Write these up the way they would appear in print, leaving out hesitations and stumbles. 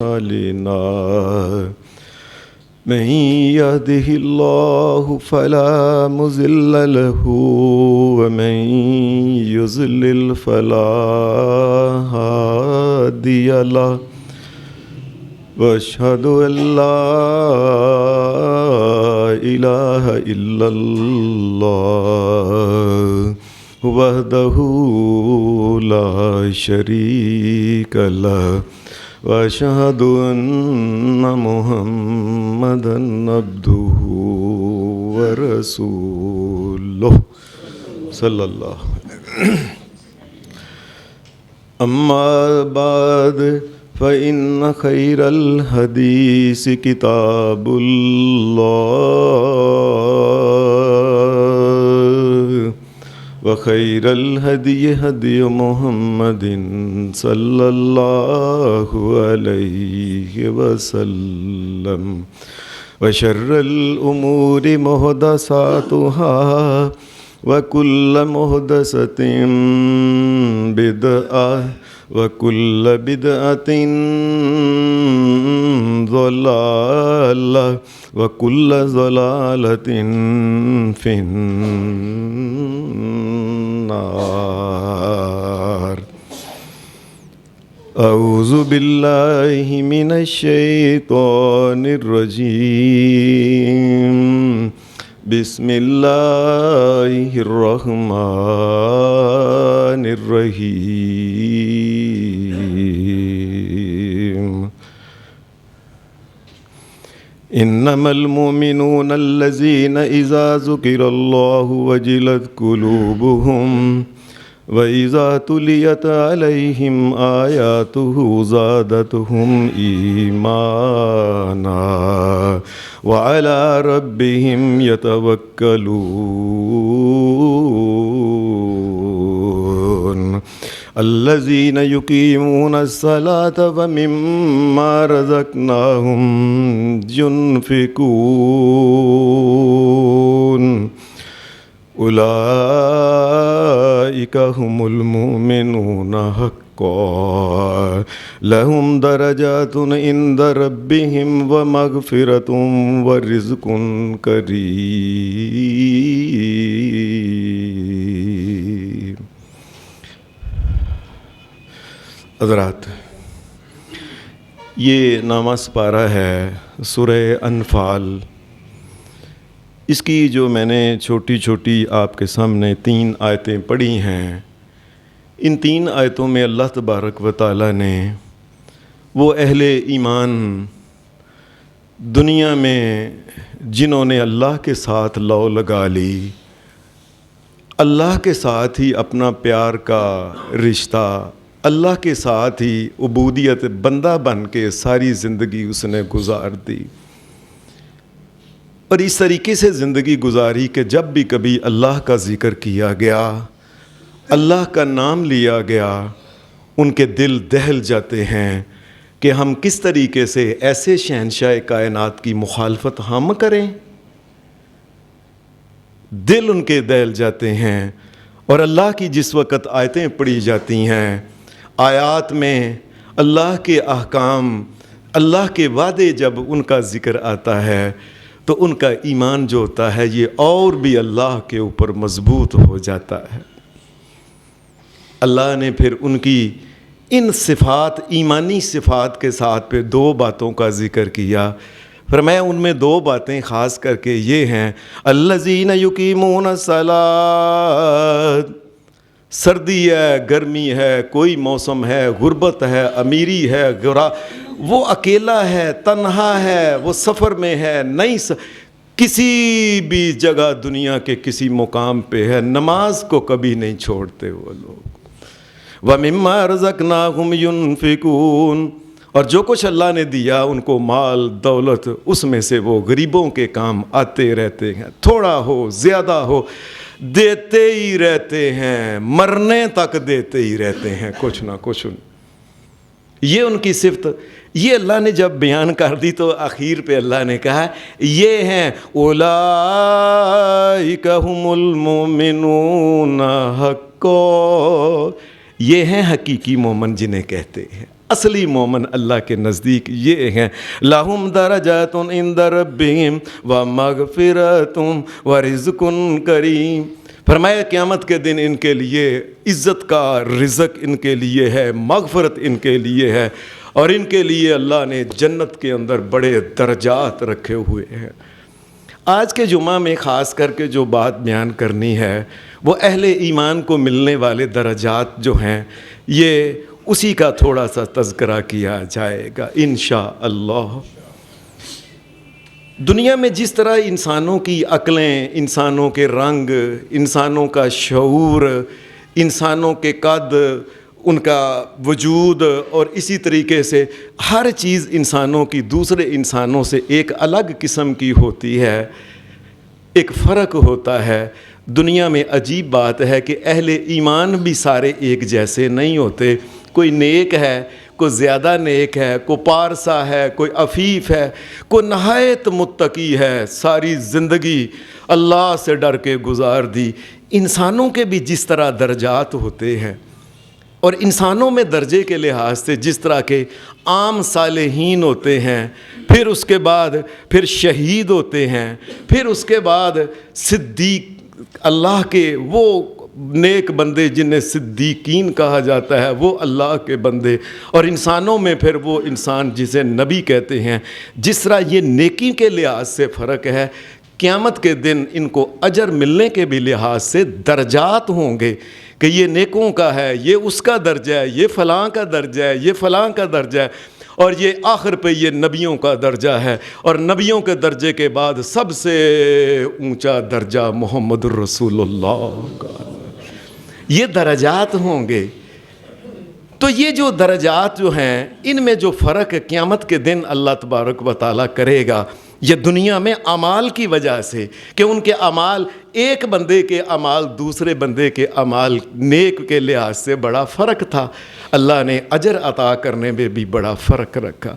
أعمالنا من يهده الله فلا مضل له ومن يضلل فلا هادي له وأشهد أن لا إله إلا الله وحده لا شريك له وأشهد أن محمدًا عبده ورسوله صلی اللہ أما بعد فإن خير الحديث كتاب الله وخير الهدي هدي محمد صلى الله عليه وسلم وشر الأمور محدثاتها وكل محدثة بدعة وكل بدعة ضلالة وكل ضلالة في النار. أعوذ بالله من الشيطان الرجيم. بسم الله الرحمن الرحيم. إنما المؤمنون الذين إذا ذكر الله وجلت قلوبهم وإذا تليت عليهم آياته زادتهم إيمانا وعلى ربهم يتوكلون. الذين يقيمون الصلاة ومما رزقناهم ينفقون. أولئك هم المؤمنون حقا لهم درجات عند ربهم ومغفرة ورزق کریم. حضرات، یہ نامہ سپارہ ہے سورہ انفال. اس کی جو میں نے چھوٹی چھوٹی آپ کے سامنے 3 آیتیں پڑھی ہیں، ان 3 آیتوں میں اللہ تبارک و تعالیٰ نے وہ اہل ایمان دنیا میں جنہوں نے اللہ کے ساتھ لو لگا لی، اللہ کے ساتھ ہی اپنا پیار کا رشتہ، اللہ کے ساتھ ہی عبودیت بندہ بن کے ساری زندگی اس نے گزار دی، اور اس طریقے سے زندگی گزاری کہ جب بھی کبھی اللہ کا ذکر کیا گیا، اللہ کا نام لیا گیا، ان کے دل دہل جاتے ہیں کہ ہم کس طریقے سے ایسے شہنشاہ کائنات کی مخالفت ہم کریں. دل ان کے دہل جاتے ہیں. اور اللہ کی جس وقت آیتیں پڑھی جاتی ہیں، آیات میں اللہ کے احکام، اللہ کے وعدے جب ان کا ذکر آتا ہے تو ان کا ایمان جو ہوتا ہے یہ اور بھی اللہ کے اوپر مضبوط ہو جاتا ہے. اللہ نے پھر ان کی ان صفات، ایمانی صفات کے ساتھ پہ 2 باتوں کا ذکر کیا. فرمایا ان میں 2 باتیں خاص کر کے یہ ہیں، الذین یقیمون الصلاۃ. سردی ہے، گرمی ہے، کوئی موسم ہے، غربت ہے، امیری ہے، وہ اکیلا ہے، تنہا ہے، وہ سفر میں ہے، کسی بھی جگہ دنیا کے کسی مقام پہ ہے، نماز کو کبھی نہیں چھوڑتے وہ لوگ. وَمِمَّا رَزَقْنَاهُمْ يُنْفِقُونَ. اور جو کچھ اللہ نے دیا ان کو، مال دولت، اس میں سے وہ غریبوں کے کام آتے رہتے ہیں. تھوڑا ہو زیادہ ہو دیتے ہی رہتے ہیں، مرنے تک دیتے ہی رہتے ہیں کچھ نہ کچھ. یہ ان کی صفت. یہ اللہ نے جب بیان کر دی تو آخر پہ اللہ نے کہا یہ ہیں اولئک هم المؤمنون حقا، یہ ہیں حقیقی مومن جنہیں کہتے ہیں. اصلی مومن اللہ کے نزدیک یہ ہیں، لہم درجات عند ربہم ومغفرۃ ورزق کریم۔ فرمایا قیامت کے دن ان کے لیے عزت کا رزق ان کے لیے ہے، مغفرت ان کے لیے ہے، اور ان کے لیے اللہ نے جنت کے اندر بڑے درجات رکھے ہوئے ہیں۔ آج کے جمعہ میں خاص کر کے جو بات بیان کرنی ہے وہ اہل ایمان کو ملنے والے درجات جو ہیں، یہ اسی کا تھوڑا سا تذکرہ کیا جائے گا انشاءاللہ۔ دنیا میں جس طرح انسانوں کی عقلیں، انسانوں کے رنگ، انسانوں کا شعور، انسانوں کے قد، ان کا وجود، اور اسی طریقے سے ہر چیز انسانوں کی دوسرے انسانوں سے ایک الگ قسم کی ہوتی ہے، ایک فرق ہوتا ہے۔ دنیا میں عجیب بات ہے کہ اہل ایمان بھی سارے ایک جیسے نہیں ہوتے، کوئی نیک ہے، کوئی زیادہ نیک ہے، کوئی پارسا ہے، کوئی عفیف ہے، کوئی نہایت متقی ہے، ساری زندگی اللہ سے ڈر کے گزار دی۔ انسانوں کے بھی جس طرح درجات ہوتے ہیں، اور انسانوں میں درجے کے لحاظ سے جس طرح کے عام صالحین ہوتے ہیں، پھر اس کے بعد پھر شہید ہوتے ہیں، پھر اس کے بعد صدیق، اللہ کے وہ نیک بندے جنہیں صدیقین کہا جاتا ہے، وہ اللہ کے بندے، اور انسانوں میں پھر وہ انسان جسے نبی کہتے ہیں۔ جس طرح یہ نیکی کے لحاظ سے فرق ہے، قیامت کے دن ان کو اجر ملنے کے بھی لحاظ سے درجات ہوں گے کہ یہ نیکوں کا ہے، یہ اس کا درجہ ہے، یہ فلاں کا درجہ ہے، یہ فلاں کا درجہ ہے، اور یہ آخر پہ یہ نبیوں کا درجہ ہے، اور نبیوں کے درجے کے بعد سب سے اونچا درجہ محمد الرسول اللہ کا۔ یہ درجات ہوں گے۔ تو یہ جو درجات جو ہیں، ان میں جو فرق قیامت کے دن اللہ تبارک و تعالیٰ کرے گا، یہ دنیا میں اعمال کی وجہ سے، کہ ان کے اعمال، ایک بندے کے اعمال دوسرے بندے کے اعمال نیک کے لحاظ سے بڑا فرق تھا، اللہ نے اجر عطا کرنے میں بھی بڑا فرق رکھا۔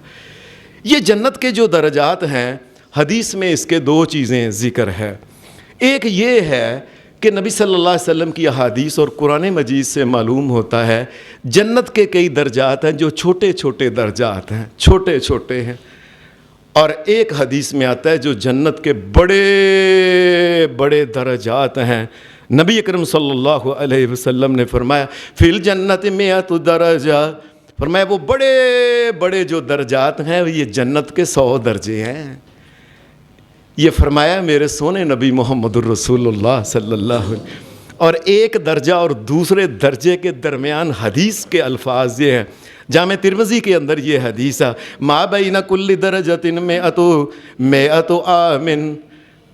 یہ جنت کے جو درجات ہیں، حدیث میں اس کے دو چیزیں ذکر ہے۔ ایک یہ ہے کہ نبی صلی اللہ علیہ وسلم کی احادیث اور قرآن مجید سے معلوم ہوتا ہے جنت کے کئی درجات ہیں جو چھوٹے چھوٹے درجات ہیں، چھوٹے چھوٹے ہیں، اور ایک حدیث میں آتا ہے جو جنت کے بڑے بڑے درجات ہیں۔ نبی اکرم صلی اللہ علیہ وسلم نے فرمایا فی الجنت مئۃ درجہ، فرمایا وہ بڑے بڑے جو درجات ہیں یہ جنت کے 100 درجے ہیں۔ یہ فرمایا میرے سونے نبی محمد الرسول اللہ صلی اللہ علیہ وسلم۔ اور ایک درجہ اور دوسرے درجے کے درمیان حدیث کے الفاظ یہ ہیں، جامع ترمذی کے اندر یہ حدیث ہے، ما بین کل درجۃ مئۃ عام،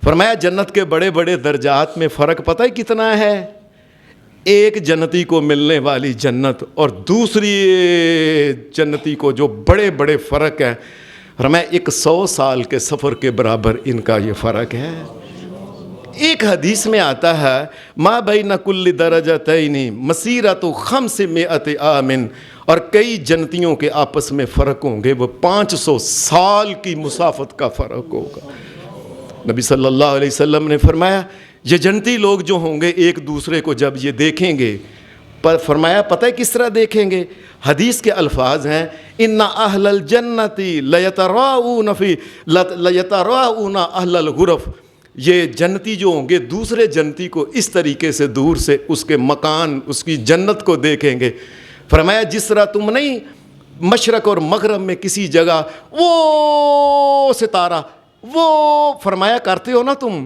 فرمایا جنت کے بڑے بڑے درجات میں فرق پتہ ہے کتنا ہے؟ ایک جنتی کو ملنے والی جنت اور دوسری جنتی کو جو بڑے بڑے فرق ہیں، فرمایا 100 سال کے سفر کے برابر ان کا یہ فرق ہے۔ ایک حدیث میں آتا ہے ما بین کل درجتین مسیرۃ 500 عام، اور کئی جنتیوں کے آپس میں فرق ہوں گے، وہ 500 سال کی مسافت کا فرق ہوگا۔ نبی صلی اللہ علیہ وسلم نے فرمایا یہ جنتی لوگ جو ہوں گے ایک دوسرے کو جب یہ دیکھیں گے، پر فرمایا پتہ ہے کس طرح دیکھیں گے؟ حدیث کے الفاظ ہیں ان اہل الجنت لیتراؤون اہل الغرف، یہ جنتی جو ہوں گے دوسرے جنتی کو اس طریقے سے دور سے اس کے مکان، اس کی جنت کو دیکھیں گے۔ فرمایا جس طرح تم نہیں مشرق اور مغرب میں کسی جگہ وہ ستارہ وہ فرمایا کرتے ہو نا تم،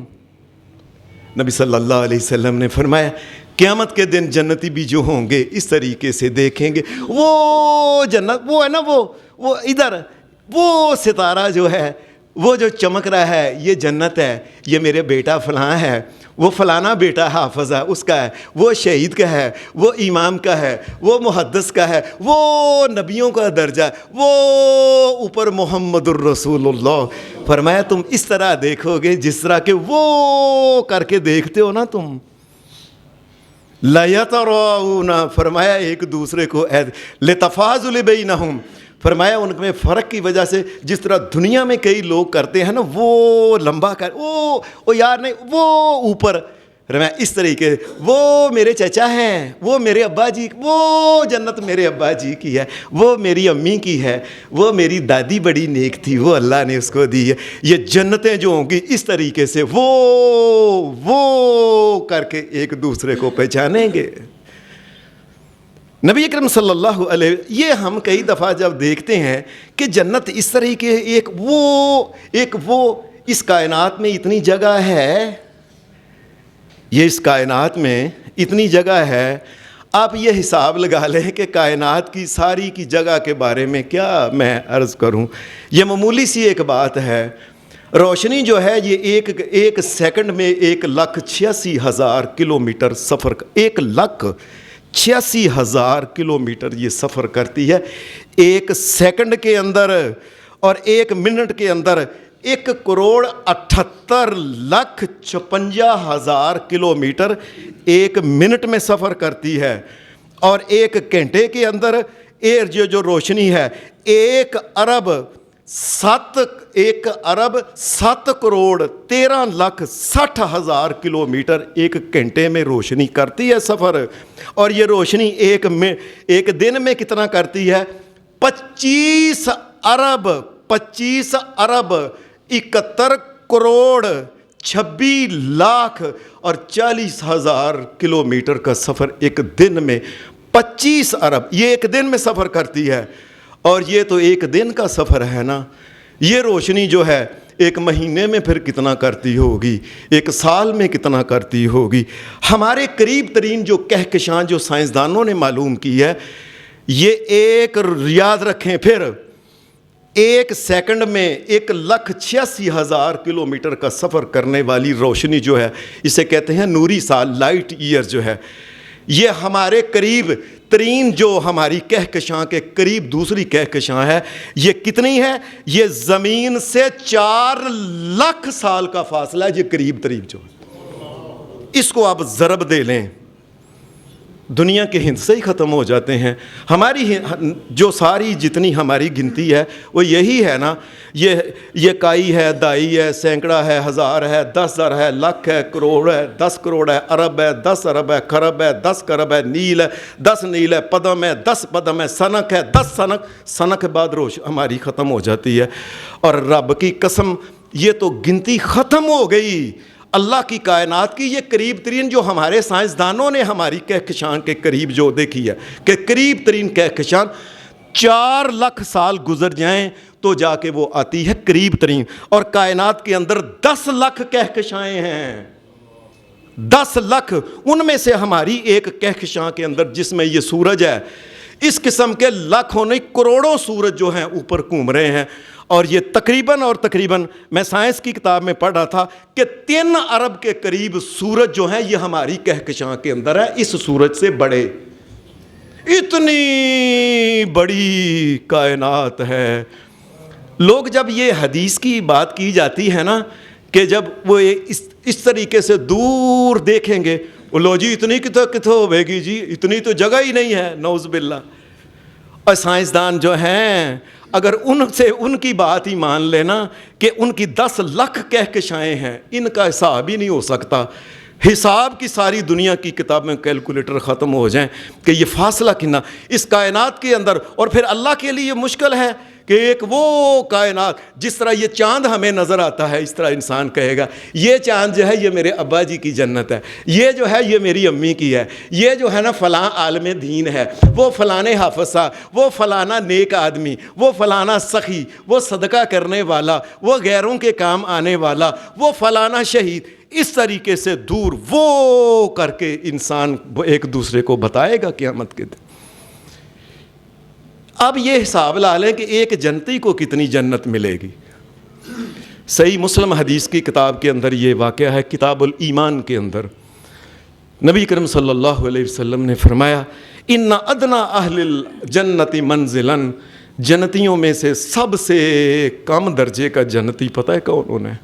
نبی صلی اللہ علیہ وسلم نے فرمایا قیامت کے دن جنتی بھی جو ہوں گے اس طریقے سے دیکھیں گے، وہ جنت وہ ہے نا، وہ ادھر وہ ستارہ جو ہے وہ جو چمک رہا ہے یہ جنت ہے، یہ میرے بیٹا فلاں ہے، وہ فلانا بیٹا حافظ ہے اس کا ہے، وہ شہید کا ہے، وہ امام کا ہے، وہ محدث کا ہے، وہ نبیوں کا درجہ ہے، وہ اوپر محمد الرسول اللہ۔ فرمایا تم اس طرح دیکھو گے جس طرح کہ وہ کر کے دیکھتے ہو نا تم، لیتراؤون، فرمایا ایک دوسرے کو لتفاضل بینہم، فرمایا ان میں فرق کی وجہ سے جس طرح دنیا میں کئی لوگ کرتے ہیں نا وہ لمبا کر، او یار نہیں وہ اوپر، فرمایا اس طریقے وہ میرے چچا ہیں، وہ میرے ابا جی، وہ جنت میرے ابا جی کی ہے، وہ میری امی کی ہے، وہ میری دادی بڑی نیک تھی، وہ اللہ نے اس کو دی ہے۔ یہ جنتیں جو ہوں گی اس طریقے سے وہ کر کے ایک دوسرے کو پہچانیں گے۔ نبی اکرم صلی اللہ علیہ، یہ ہم کئی دفعہ جب دیکھتے ہیں کہ جنت اس طریقے ایک وہ اس کائنات میں اتنی جگہ ہے، یہ اس کائنات میں اتنی جگہ ہے، آپ یہ حساب لگا لیں کہ کائنات کی ساری کی جگہ کے بارے میں کیا میں عرض کروں، یہ معمولی سی ایک بات ہے۔ روشنی جو ہے یہ ایک سیکنڈ میں 1,86,000 کلومیٹر سفر، 1,86,000 کلومیٹر یہ سفر کرتی ہے ایک سیکنڈ کے اندر، اور ایک منٹ کے اندر 1,78,56,000 کلومیٹر ایک منٹ میں سفر کرتی ہے، اور ایک گھنٹے کے اندر جو روشنی ہے 1,07,13,60,000 کلومیٹر ایک گھنٹے میں روشنی کرتی ہے سفر۔ اور یہ روشنی ایک دن میں کتنا کرتی ہے؟ 25 ارب 71,26,40,000 کلومیٹر کا سفر ایک دن میں، 25 ارب یہ ایک دن میں سفر کرتی ہے۔ اور یہ تو ایک دن کا سفر ہے نا، یہ روشنی جو ہے ایک مہینے میں پھر کتنا کرتی ہوگی، ایک سال میں کتنا کرتی ہوگی۔ ہمارے قریب ترین جو کہکشاں جو سائنسدانوں نے معلوم کی ہے، یہ یاد رکھیں پھر، ایک سیکنڈ میں 1,86,000 کلومیٹر کا سفر کرنے والی روشنی جو ہے، اسے کہتے ہیں نوری سال، لائٹ ایئر جو ہے، یہ ہمارے قریب ترین جو ہماری کہکشاں کے قریب دوسری کہکشاں ہے، یہ کتنی ہے؟ یہ زمین سے 4 لاکھ سال کا فاصلہ ہے، یہ قریب ترین جو ہے۔ اس کو آپ ضرب دے لیں، دنیا کے ہندسے ہی ختم ہو جاتے ہیں۔ ہماری جو ساری جتنی ہماری گنتی ہے وہ یہی ہے نا، یہ کائی ہے، دائی ہے، سینکڑا ہے، ہزار ہے، 10,000 ہے، لاکھ ہے، کروڑ ہے، 10 کروڑ ہے، ارب ہے، 10 ارب ہے، خرب ہے، 10 خرب ہے، نیل ہے، 10 نیل ہے، پدم ہے، 10 پدم ہے، سنک ہے، 10 سنک کے بعد ہماری ختم ہو جاتی ہے۔ اور رب کی قسم یہ تو گنتی ختم ہو گئی اللہ کی کائنات کی۔ یہ قریب ترین جو ہمارے سائنسدانوں نے ہماری کہکشاں کے قریب جو دیکھی ہے کہ قریب ترین کہکشاں 4 لاکھ سال گزر جائیں تو جا کے وہ آتی ہے قریب ترین، اور کائنات کے اندر 10 لاکھ کہکشائیں ہیں، 10 لاکھ، ان میں سے ہماری ایک کہکشاں کے اندر جس میں یہ سورج ہے، اس قسم کے لاکھوں نہیں کروڑوں سورج جو ہیں اوپر گھوم رہے ہیں۔ اور یہ تقریباً میں سائنس کی کتاب میں پڑھ رہا تھا کہ 3 ارب کے قریب سورج جو ہیں یہ ہماری کہکشاں کے اندر ہے، اس سورج سے بڑے۔ اتنی بڑی کائنات ہے۔ لوگ جب یہ حدیث کی بات کی جاتی ہے نا کہ جب وہ اس طریقے سے دور دیکھیں گے، وہ لو جی اتنی کتوں ہوے گی جی، اتنی تو جگہ ہی نہیں ہے، نعوذ باللہ۔ اور سائنسدان جو ہیں اگر ان کی بات ہی مان لینا کہ ان کی 10 لاکھ کہکشائیں ہیں، ان کا حساب ہی نہیں ہو سکتا۔ حساب کی ساری دنیا کی کتاب میں کیلکولیٹر ختم ہو جائیں کہ یہ فاصلہ کتنا اس کائنات کے اندر۔ اور پھر اللہ کے لیے مشکل ہے کہ ایک وہ کائنات، جس طرح یہ چاند ہمیں نظر آتا ہے اس طرح انسان کہے گا یہ چاند جو ہے یہ میرے ابا جی کی جنت ہے، یہ جو ہے یہ میری امی کی ہے، یہ جو ہے نا فلاں عالم دین ہے، وہ فلانے حافظ صاحب، وہ فلانا نیک آدمی، وہ فلانا سخی، وہ صدقہ کرنے والا، وہ غیروں کے کام آنے والا، وہ فلانا شہید۔ اس طریقے سے دور وہ کر کے انسان ایک دوسرے کو بتائے گا قیامت کے دن۔ اب یہ حساب لا لیں کہ ایک جنتی کو کتنی جنت ملے گی۔ صحیح مسلم حدیث کی کتاب کے اندر یہ واقعہ ہے، کتاب الایمان کے اندر نبی کریم صلی اللہ علیہ وسلم نے فرمایا ان ادنی اہل الجنت منزلا، جنتیوں میں سے سب سے کم درجے کا جنتی پتہ ہے کون ہے؟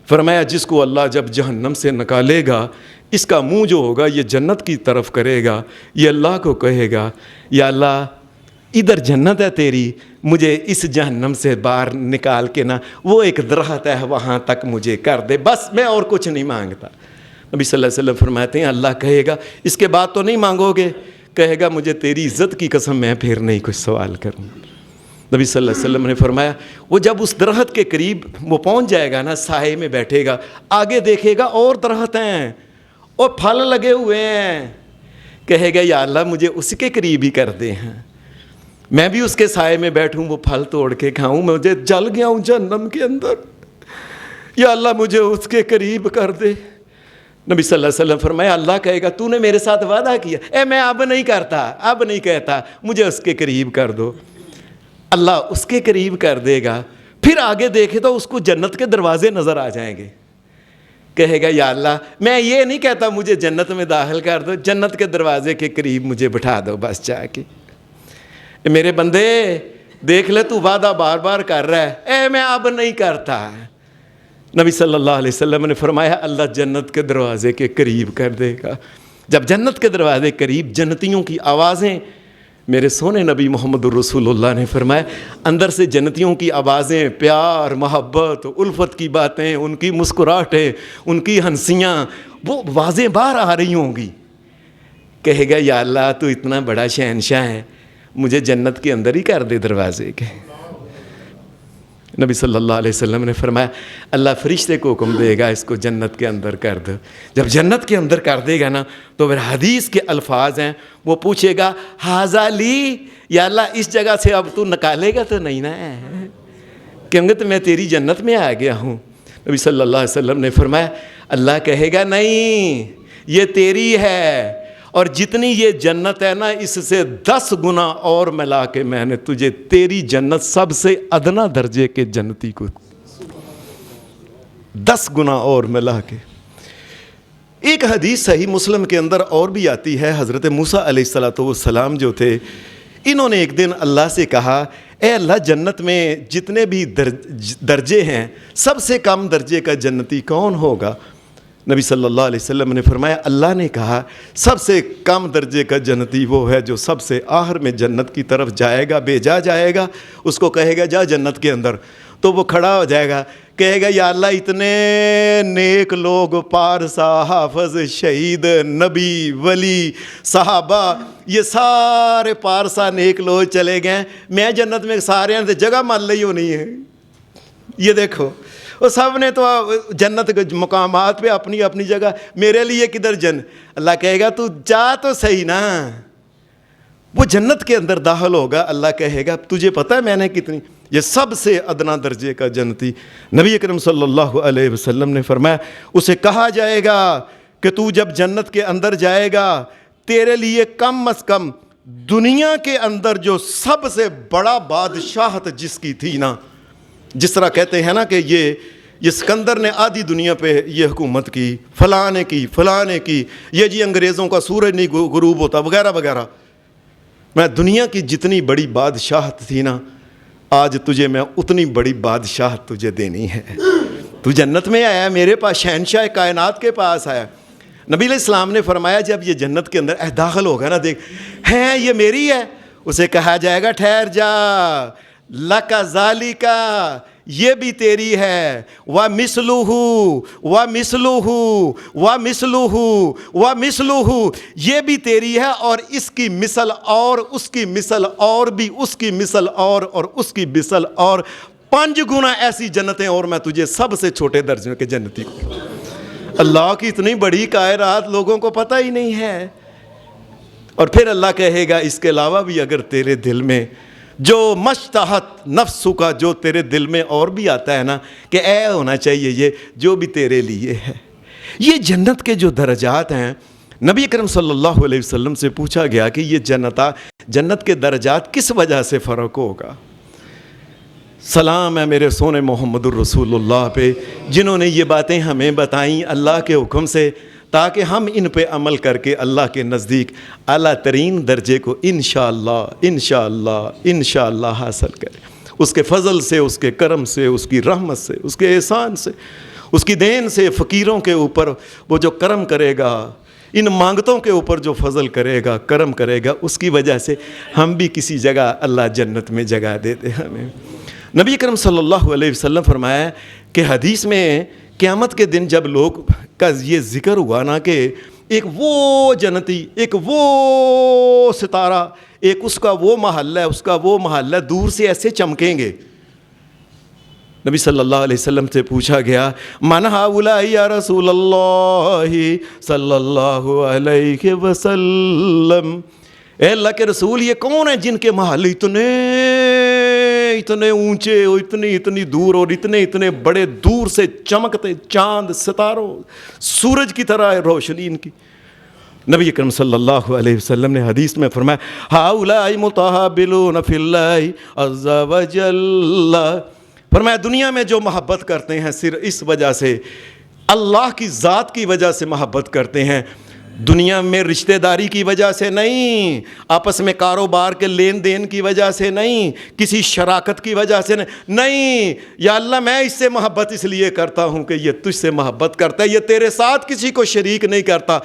فرمایا جس کو اللہ جب جہنم سے نکالے گا، اس کا منہ جو ہوگا یہ جنت کی طرف کرے گا، یہ اللہ کو کہے گا یا اللہ ادھر جنت ہے تیری، مجھے اس جہنم سے باہر نکال کے نا وہ ایک درخت ہے وہاں تک مجھے کر دے، بس میں اور کچھ نہیں مانگتا۔ نبی صلی اللہ علیہ وسلم فرماتے ہیں اللہ کہے گا اس کے بعد تو نہیں مانگو گے؟ کہے گا مجھے تیری عزت کی قسم میں پھر نہیں کچھ سوال کروں۔ نبی صلی اللہ علیہ وسلم نے فرمایا وہ جب اس درخت کے قریب وہ پہنچ جائے گا نا، سائے میں بیٹھے گا، آگے دیکھے گا اور درخت ہیں اور پھل لگے ہوئے ہیں، کہے گا یا اللہ مجھے اس کے قریب ہی کر دے ہیں، میں بھی اس کے سائے میں بیٹھوں، وہ پھل توڑ کے کھاؤں، مجھے جل گیا ہوں جہنم کے اندر، یا اللہ مجھے اس کے قریب کر دے۔ نبی صلی اللہ علیہ وسلم فرمایا اللہ کہے گا تو نے میرے ساتھ وعدہ کیا، میں اب نہیں کرتا، اب نہیں کہتا، مجھے اس کے قریب کر دو۔ اللہ اس کے قریب کر دے گا، پھر آگے دیکھے تو اس کو جنت کے دروازے نظر آ جائیں گے، کہے گا یا اللہ میں یہ نہیں کہتا مجھے جنت میں داخل کر دو، جنت کے دروازے کے قریب مجھے بٹھا دو بس جا کے۔ میرے بندے دیکھ لے تو وعدہ بار بار کر رہا ہے، میں اب نہیں کرتا۔ نبی صلی اللہ علیہ وسلم نے فرمایا اللہ جنت کے دروازے کے قریب کر دے گا۔ جب جنت کے دروازے قریب، جنتیوں کی آوازیں، میرے سونے نبی محمد الرسول اللہ نے فرمایا اندر سے جنتیوں کی آوازیں، پیار، محبت، الفت کی باتیں، ان کی مسکراہٹیں، ان کی ہنسیاں، وہ واضح باہر آ رہی ہوں گی۔ کہے گا یا اللہ تو اتنا بڑا شہنشاہ ہے، مجھے جنت کے اندر ہی کر دے دروازے کے۔ نبی صلی اللہ علیہ وسلم نے فرمایا اللہ فرشتے کو حکم دے گا اس کو جنت کے اندر کر دو۔ جب جنت کے اندر کر دے گا نا تو پھر حدیث کے الفاظ ہیں، وہ پوچھے گا ہاذا لی، یا اللہ اس جگہ سے اب تو نکالے گا تو نہیں نا، کیونکہ تو میں تیری جنت میں آ گیا ہوں۔ نبی صلی اللہ علیہ وسلم نے فرمایا اللہ کہے گا نہیں یہ تیری ہے، اور جتنی یہ جنت ہے نا اس سے 10 گنا اور ملا کے میں نے تجھے تیری جنت سب سے ادنا درجے کے جنتی کو 10 گنا اور ملا کے۔ ایک حدیث صحیح مسلم کے اندر اور بھی آتی ہے، حضرت موسیٰ علیہ السلام جو تھے انہوں نے ایک دن اللہ سے کہا اے اللہ جنت میں جتنے بھی درجے ہیں سب سے کم درجے کا جنتی کون ہوگا؟ نبی صلی اللہ علیہ وسلم نے فرمایا اللہ نے کہا سب سے کم درجے کا جنتی وہ ہے جو سب سے آخر میں جنت کی طرف جائے گا، بھیجا جائے گا، اس کو کہے گا جا جنت کے اندر، تو وہ کھڑا ہو جائے گا، کہے گا یا اللہ اتنے نیک لوگ، پارسا، حافظ، شہید، نبی، ولی، صحابہ، یہ سارے پارسا نیک لوگ چلے گئے، میں جنت میں سارے ہیں جگہ مان لی ہونی ہے۔ یہ دیکھو وہ سب نے تو جنت کے مقامات پہ اپنی اپنی جگہ، میرے لیے کدھر اللہ کہے گا تو جا تو صحیح نا۔ وہ جنت کے اندر داخل ہوگا، اللہ کہے گا تجھے پتہ ہے میں نے کتنی، یہ سب سے ادنا درجے کا جنتی۔ نبی اکرم صلی اللہ علیہ وسلم نے فرمایا اسے کہا جائے گا کہ تو جب جنت کے اندر جائے گا تیرے لیے کم از کم دنیا کے اندر جو سب سے بڑا بادشاہت جس کی تھی نا، جس طرح کہتے ہیں نا کہ یہ سکندر نے آدھی دنیا پہ یہ حکومت کی، فلاں نے کی، فلاں نے کی، یہ جی انگریزوں کا سورج نہیں غروب ہوتا وغیرہ وغیرہ، میں دنیا کی جتنی بڑی بادشاہت تھی نا آج تجھے میں اتنی بڑی بادشاہت تجھے دینی ہے۔ تو جنت میں آیا میرے پاس، شہنشاہ کائنات کے پاس آیا۔ نبی علیہ السلام نے فرمایا جب یہ جنت کے اندر داخل ہوگا نا، دیکھ ہیں یہ میری ہے، اسے کہا جائے گا ٹھہر جا، لَكَ ذَلِكَ یہ بھی تیری ہے، وَمِثْلُهُ وَمِثْلُهُ وَمِثْلُهُ وَمِثْلُهُ یہ بھی تیری ہے، اور اس کی مثل اور اس کی مثل اور بھی اس کی مثل اور اس کی مثل اور 5 گنا ایسی جنتیں، اور میں تجھے سب سے چھوٹے درجے کے جنتی کو۔ اللہ کی اتنی بڑی کائنات لوگوں کو پتہ ہی نہیں ہے۔ اور پھر اللہ کہے گا اس کے علاوہ بھی اگر تیرے دل میں جو مشتہت نفس کا، جو تیرے دل میں اور بھی آتا ہے نا کہ اے ہونا چاہیے، یہ جو بھی تیرے لیے ہے۔ یہ جنت کے جو درجات ہیں، نبی اکرم صلی اللہ علیہ وسلم سے پوچھا گیا کہ یہ جنت کے درجات کس وجہ سے فرق ہوگا؟ سلام ہے میرے سونے محمد الرسول اللہ پہ جنہوں نے یہ باتیں ہمیں بتائیں اللہ کے حکم سے، تاکہ ہم ان پہ عمل کر کے اللہ کے نزدیک اعلیٰ ترین درجے کو انشاءاللہ حاصل کریں، اس کے فضل سے، اس کے کرم سے، اس کی رحمت سے، اس کے احسان سے، اس کی دین سے۔ فقیروں کے اوپر وہ جو کرم کرے گا، ان مانگتوں کے اوپر جو فضل کرے گا، کرم کرے گا، اس کی وجہ سے ہم بھی کسی جگہ اللہ جنت میں جگہ دے دے ہمیں۔ نبی کرم صلی اللہ علیہ وسلم فرمایا کہ حدیث میں قیامت کے دن جب لوگ کا یہ ذکر ہوا نا کہ ایک وہ جنتی، ایک وہ ستارہ، ایک اس کا وہ محل ہے، اس کا وہ محل ہے، دور سے ایسے چمکیں گے. نبی صلی اللہ علیہ وسلم سے پوچھا گیا من ہؤلاء یا رسول اللہ صلی اللہ علیہ وسلم، اے اللہ کے رسول یہ کون ہیں جن کے محل اتنے اونچے اور اتنی دور اور اتنے بڑے دور سے چمکتے، چاند ستاروں سورج کی طرح روشنی ان کی. نبی اکرم صلی اللہ علیہ وسلم نے حدیث میں فرمایا ہؤلاء متحابلون فی اللہ عز وجل، فرمایا دنیا میں جو محبت کرتے ہیں صرف اس وجہ سے، اللہ کی ذات کی وجہ سے محبت کرتے ہیں، دنیا میں رشتہ داری کی وجہ سے نہیں، آپس میں کاروبار کے لین دین کی وجہ سے نہیں، کسی شراکت کی وجہ سے نہیں. یا اللہ میں اس سے محبت اس لیے کرتا ہوں کہ یہ تجھ سے محبت کرتا ہے، یہ تیرے ساتھ کسی کو شریک نہیں کرتا.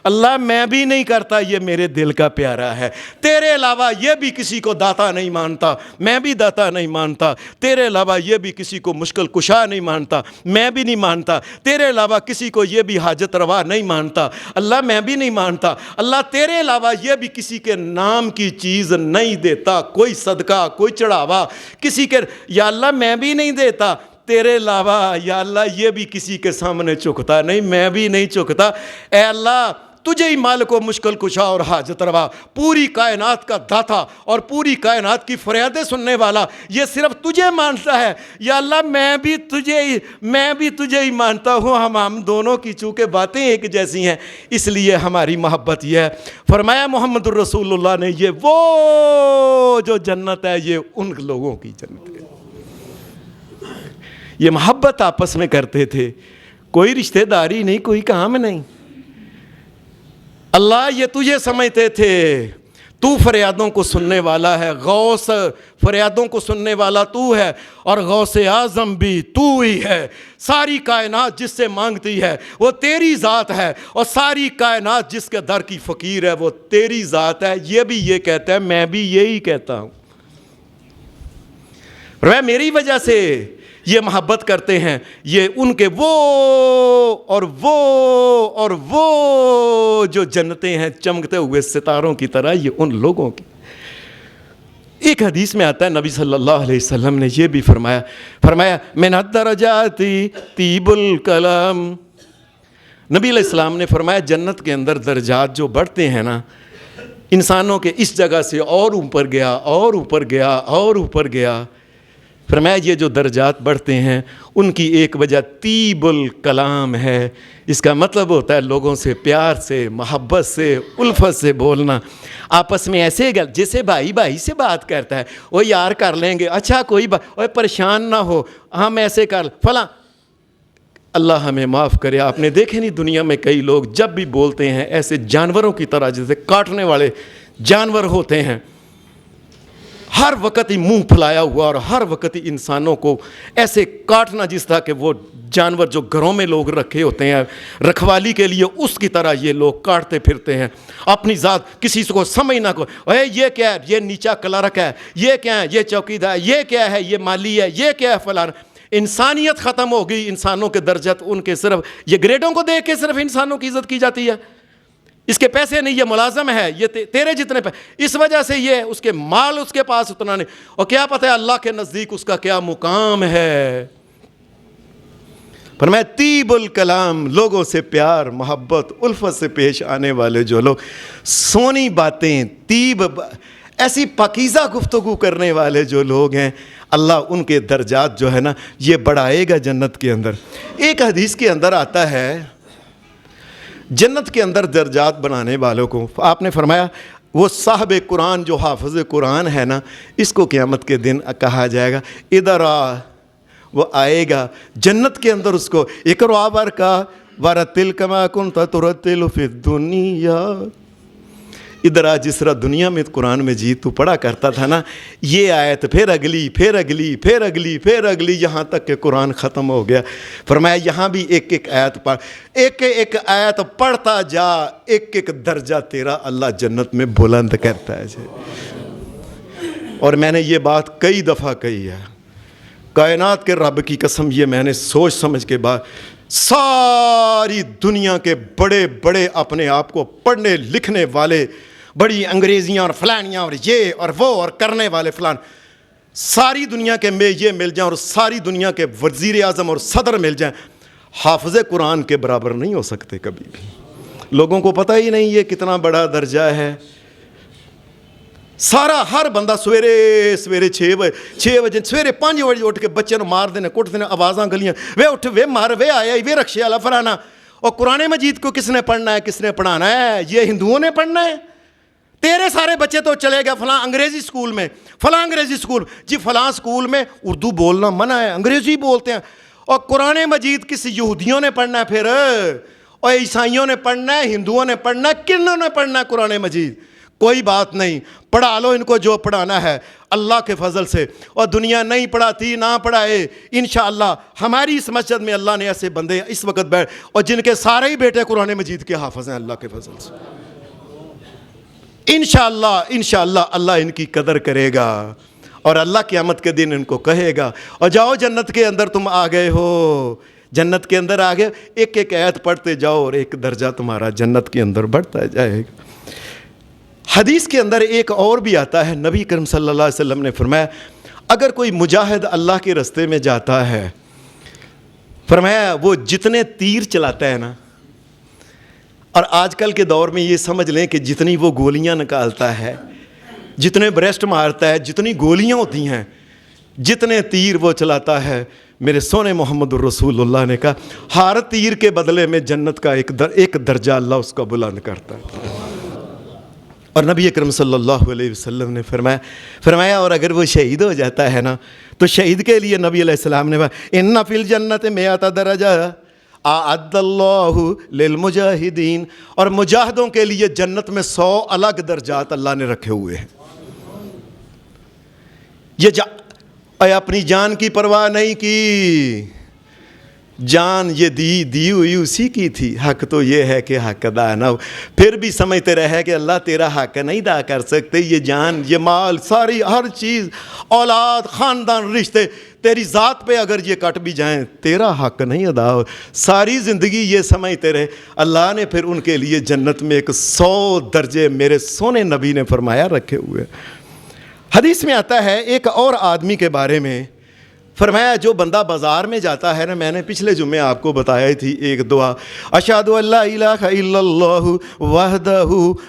اللہ میں بھی نہیں کرتا، یہ میرے دل کا پیارا ہے. تیرے علاوہ یہ بھی کسی کو داتا نہیں مانتا، میں بھی داتا نہیں مانتا. تیرے علاوہ یہ بھی کسی کو مشکل کشا نہیں مانتا، میں بھی نہیں مانتا. تیرے علاوہ کسی کو یہ بھی حاجت روا نہیں مانتا، اللہ میں بھی نہیں مانتا. اللہ تیرے علاوہ یہ بھی کسی کے نام کی چیز نہیں دیتا، کوئی صدقہ کوئی چڑھاوا کسی کے، یا اللہ میں بھی نہیں دیتا. تیرے علاوہ یا اللہ یہ بھی کسی کے سامنے جھکتا نہیں، میں بھی نہیں جھکتا. اے اللہ تجھے ہی مالک و مشکل کشا اور حاجت روا، پوری کائنات کا داتا اور پوری کائنات کی فریادیں سننے والا، یہ صرف تجھے مانتا ہے. یا اللہ میں بھی تجھے ہی مانتا ہوں. ہم دونوں کی چونکہ باتیں ایک جیسی ہیں اس لیے ہماری محبت یہ ہے. فرمایا محمد الرسول اللہ نے یہ وہ جو جنت ہے یہ ان لوگوں کی جنت ہے. یہ محبت آپس میں کرتے تھے، کوئی رشتہ داری نہیں، کوئی کام نہیں. اللہ یہ تجھے سمجھتے تھے، تو فریادوں کو سننے والا ہے، غوث فریادوں کو سننے والا تو ہے، اور غوث اعظم بھی تو ہی ہے. ساری کائنات جس سے مانگتی ہے وہ تیری ذات ہے، اور ساری کائنات جس کے در کی فقیر ہے وہ تیری ذات ہے. یہ بھی یہ کہتا ہے، میں بھی یہی کہتا ہوں. میری وجہ سے یہ محبت کرتے ہیں، یہ ان کے وہ جو جنتیں ہیں چمکتے ہوئے ستاروں کی طرح، یہ ان لوگوں کی. ایک حدیث میں آتا ہے نبی صلی اللہ علیہ وسلم نے یہ بھی فرمایا من الدرجات طیب الکلام. نبی علیہ السلام نے فرمایا جنت کے اندر درجات جو بڑھتے ہیں نا، انسانوں کے اس جگہ سے اور اوپر گیا اور اوپر گیا اور اوپر گیا. فرمایا یہ جو درجات بڑھتے ہیں ان کی ایک وجہ طیب الکلام ہے. اس کا مطلب ہوتا ہے لوگوں سے پیار سے، محبت سے، الفت سے بولنا. آپس میں ایسے جیسے بھائی سے بات کرتا ہے، وہ یار کر لیں گے، اچھا کوئی بات، پریشان نہ ہو، ہم ایسے کر فلاں. اللہ ہمیں معاف کرے. آپ نے دیکھے نہیں دنیا میں کئی لوگ جب بھی بولتے ہیں ایسے جانوروں کی طرح، جیسے کاٹنے والے جانور ہوتے ہیں، ہر وقت ہی منہ پھلایا ہوا اور ہر وقت ہی انسانوں کو ایسے کاٹنا جس طرح کہ وہ جانور جو گھروں میں لوگ رکھے ہوتے ہیں رکھوالی کے لیے، اس کی طرح یہ لوگ کاٹتے پھرتے ہیں اپنی ذات. کسی کو سمجھ نہ کو یہ کیا ہے، یہ نیچا کلرک ہے، یہ کیا ہے، یہ چوکیدار، یہ کیا ہے، یہ مالی ہے، یہ کیا ہے فلاں. انسانیت ختم ہو گئی. انسانوں کے درجات ان کے صرف یہ گریڈوں کو دیکھ کے صرف انسانوں کی عزت کی جاتی ہے. اس کے پیسے نہیں، یہ ملازم ہے، یہ تیرے جتنے اس وجہ سے یہ اس کے مال اس کے پاس اتنا نہیں، اور کیا پتہ ہے اللہ کے نزدیک اس کا کیا مقام ہے. فرمایا طیب الکلام، لوگوں سے پیار محبت الفت سے پیش آنے والے جو لوگ، سونی باتیں، طیب ایسی پاکیزہ گفتگو کرنے والے جو لوگ ہیں، اللہ ان کے درجات جو ہے نا یہ بڑھائے گا جنت کے اندر. ایک حدیث کے اندر آتا ہے جنت کے اندر درجات بنانے والوں کو آپ نے فرمایا وہ صاحب قرآن جو حافظ قرآن ہے نا، اس کو قیامت کے دن کہا جائے گا ادھر آ. وہ آئے گا جنت کے اندر، اس کو اقرأ ورقا ورتل کما کنت ترتل فی الدنیا. ادھر آ، جس طرح دنیا میں قرآن مجید تو پڑھا کرتا تھا نا، یہ آیت پھر اگلی پھر اگلی پھر اگلی پھر اگلی، یہاں تک کہ قرآن ختم ہو گیا. فرمایا یہاں بھی ایک ایک آیت پڑھ، ایک ایک آیت پڑھتا جا، ایک ایک درجہ تیرا اللہ جنت میں بلند کرتا ہے. اور میں نے یہ بات کئی دفعہ کہی ہے، کائنات کے رب کی قسم، یہ میں نے سوچ سمجھ کے بعد ساری دنیا کے بڑے بڑے اپنے آپ کو پڑھنے لکھنے والے، بڑی انگریزیاں اور فلانیاں اور یہ اور وہ اور کرنے والے فلان، ساری دنیا کے میں یہ مل جائیں اور ساری دنیا کے وزیر اعظم اور صدر مل جائیں، حافظ قرآن کے برابر نہیں ہو سکتے کبھی بھی۔ لوگوں کو پتہ ہی نہیں یہ کتنا بڑا درجہ ہے۔ سارا ہر بندہ سویرے 6 بجے سویرے 5 بجے اٹھ کے بچے نو مار دینے، کٹ دینے، آوازاں گلیاں، وے اٹھ وے مار وے آیا وے رکشے والا فلانا۔ اور قرآن مجید کو کس نے پڑھنا ہے، کس نے پڑھانا ہے؟ یہ ہندوؤں نے پڑھنا ہے۔ تیرے سارے بچے تو چلے گئے فلاں انگریزی سکول میں، فلاں انگریزی سکول، جی فلاں سکول میں اردو بولنا منع ہے، انگریزی بولتے ہیں۔ اور قرآن مجید کسی یہودیوں نے پڑھنا ہے پھر، اور عیسائیوں نے پڑھنا ہے، ہندوؤں نے پڑھنا ہے، کنوں نے پڑھنا ہے قرآن مجید؟ کوئی بات نہیں، پڑھا لو ان کو جو پڑھانا ہے اللہ کے فضل سے۔ اور دنیا نہیں پڑھاتی نہ پڑھائے، انشاءاللہ ہماری اس مسجد میں اللہ نے ایسے بندے اس وقت بیٹھ اور جن کے سارے ہی بیٹے قرآن مجید کے حافظ ہیں اللہ کے فضل سے۔ انشاءاللہ اللہ ان کی قدر کرے گا اور اللہ قیامت کے دن ان کو کہے گا اور جاؤ جنت کے اندر تم آ گئے ہو، جنت کے اندر آ گئے، ایک ایک آیت پڑھتے جاؤ اور ایک درجہ تمہارا جنت کے اندر بڑھتا جائے گا۔ حدیث کے اندر ایک اور بھی آتا ہے، نبی کریم صلی اللہ علیہ وسلم نے فرمایا اگر کوئی مجاہد اللہ کے راستے میں جاتا ہے، فرمایا وہ جتنے تیر چلاتا ہے نا، اور آج کل کے دور میں یہ سمجھ لیں کہ جتنی وہ گولیاں نکالتا ہے، جتنے بریسٹ مارتا ہے، جتنی گولیاں ہوتی ہیں، جتنے تیر وہ چلاتا ہے، میرے سونے محمد الرسول اللہ نے کہا ہر تیر کے بدلے میں جنت کا ایک درجہ اللہ اس کا بلند کرتا ہے۔ اور نبی اکرم صلی اللہ علیہ وسلم نے فرمایا اور اگر وہ شہید ہو جاتا ہے نا تو شہید کے لیے نبی علیہ السلام نے ان فی الجنت 100 درجہ اعد اللہ للمجاہدین، اور مجاہدوں کے لیے جنت میں 100 الگ درجات اللہ نے رکھے ہوئے ہیں۔ یہ اپنی جان کی پرواہ نہیں کی، جان یہ دی ہوئی اسی کی تھی، حق تو یہ ہے کہ حق ادا نہ ہو، پھر بھی سمجھتے رہے کہ اللہ تیرا حق نہیں ادا کر سکتے، یہ جان یہ مال ساری ہر چیز اولاد خاندان رشتے تیری ذات پہ اگر یہ کٹ بھی جائیں تیرا حق نہیں ادا ہو، ساری زندگی یہ سمجھتے رہے۔ اللہ نے پھر ان کے لیے جنت میں 100 درجے میرے سونے نبی نے فرمایا رکھے ہوئے۔ حدیث میں آتا ہے ایک اور آدمی کے بارے میں، فرمایا جو بندہ بازار میں جاتا ہے نا، میں نے پچھلے جمعے آپ کو بتایا تھی ایک دعا، اشہد ان لا الہ الا اللہ وحدہ